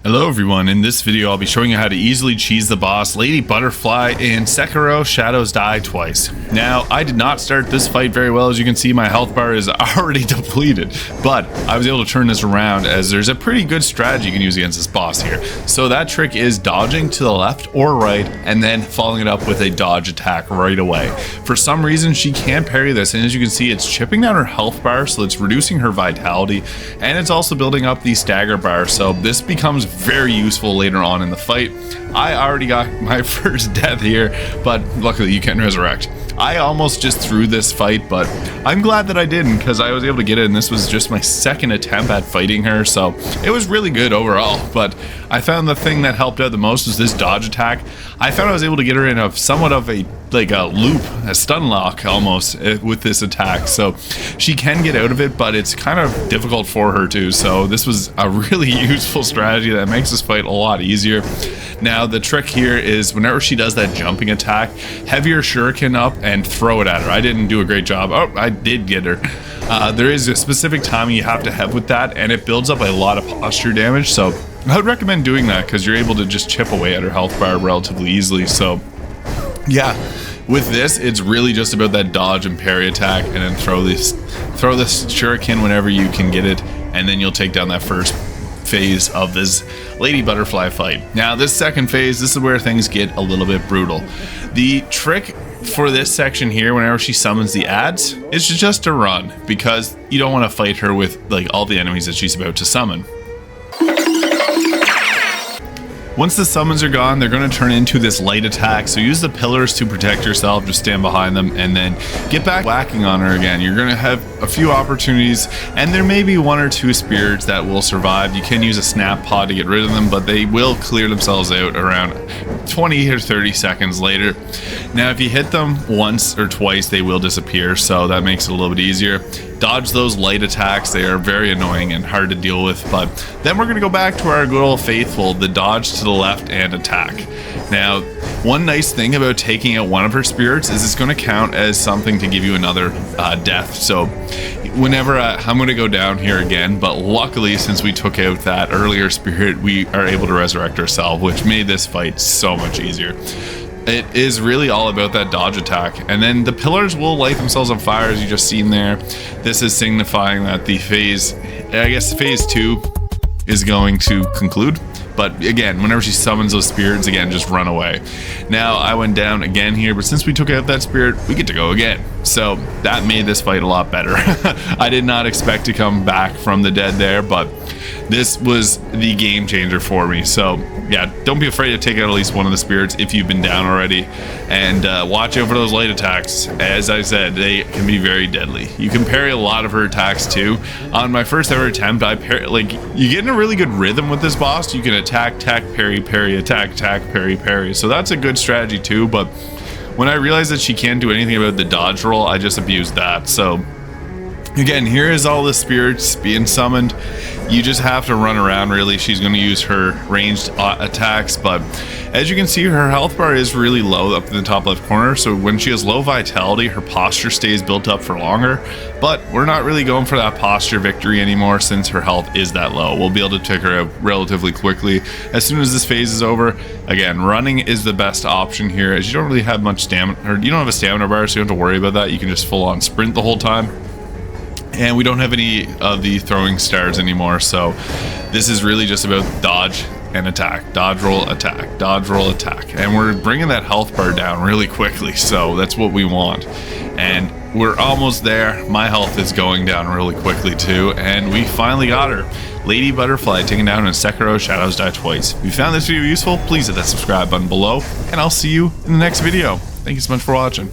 Hello everyone, in this video I'll be showing you how to easily cheese the boss Lady Butterfly in Sekiro Shadows Die Twice. Now, I did not start this fight very well. As you can see, my health bar is already depleted, but I was able to turn this around as there's a pretty good strategy you can use against this boss here. So that trick is dodging to the left or right and then following it up with a dodge attack right away. For some reason she can't parry this, and as you can see it's chipping down her health bar, so it's reducing her vitality, and it's also building up the stagger bar, so this becomes very useful later on in the fight. I already got my first death here, but luckily you can resurrect. I almost just threw this fight, but I'm glad that I didn't because I was able to get it, and this was just my second attempt at fighting her, so it was really good overall. But I found the thing that helped out the most was this dodge attack. I found I was able to get her in a somewhat of a loop, a stun lock almost with this attack, so she can get out of it, but it's kind of difficult for her too. So this was a really useful strategy that makes this fight a lot easier. Now the trick here is whenever she does that jumping attack, have your shuriken up and throw it at her. I didn't do a great job. Oh, I did get her. There is a specific timing you have to have with that, and it builds up a lot of posture damage, so I would recommend doing that because you're able to just chip away at her health bar relatively easily. So yeah, with this it's really just about that dodge and parry attack, and then throw this shuriken whenever you can get it, and then you'll take down that first phase of this Lady Butterfly fight. Now this second phase, this is where things get a little bit brutal. The trick for this section here, whenever she summons the ads, is just to run, because you don't want to fight her with all the enemies that she's about to summon. Once the summons are gone, they're going to turn into this light attack, so use the pillars to protect yourself, just stand behind them, and then get back whacking on her again. You're going to have a few opportunities, and there may be one or two spirits that will survive. You can use a snap pod to get rid of them, but they will clear themselves out around 20 or 30 seconds later. Now if you hit them once or twice, they will disappear, so that makes it a little bit easier. Dodge those light attacks, they are very annoying and hard to deal with, but then we're going to go back to our good old faithful, the dodge to the left and attack. Now, one nice thing about taking out one of her spirits is it's going to count as something to give you another death. So whenever I'm going to go down here again, but luckily since we took out that earlier spirit, we are able to resurrect ourselves, which made this fight so much easier. It is really all about that dodge attack, and then the pillars will light themselves on fire, as you just seen there. This is signifying that the phase 2 is going to conclude. But again, whenever she summons those spirits again, just run away. Now I went down again here, but since we took out that spirit, we get to go again, so that made this fight a lot better. I did not expect to come back from the dead there, but this was the game changer for me. So yeah, don't be afraid to take out at least one of the spirits if you've been down already, and watch out for those light attacks. As I said, they can be very deadly. You can parry a lot of her attacks too. On my first ever attempt, you get in a really good rhythm with this boss. You can attack, parry, parry, attack, parry, parry. So that's a good strategy too, but when I realized that she can't do anything about the dodge roll, I just abused that. So again, here is all the spirits being summoned. You just have to run around really. She's going to use her ranged attacks, but as you can see, her health bar is really low up in the top left corner, so when she has low vitality, her posture stays built up for longer. But we're not really going for that posture victory anymore since her health is that low. We'll be able to take her out relatively quickly as soon as this phase is over. Again, running is the best option here, as you don't really have much stamina, or you don't have a stamina bar, so you don't have to worry about that. You can just full on sprint the whole time. And we don't have any of the throwing stars anymore, so this is really just about dodge and attack, dodge roll attack, dodge roll attack, and we're bringing that health bar down really quickly, so that's what we want. And we're almost there. My health is going down really quickly too, and we finally got her. Lady Butterfly taken down in Sekiro Shadows Die Twice. If you found this video useful, please hit that subscribe button below, and I'll see you in the next video. Thank you so much for watching.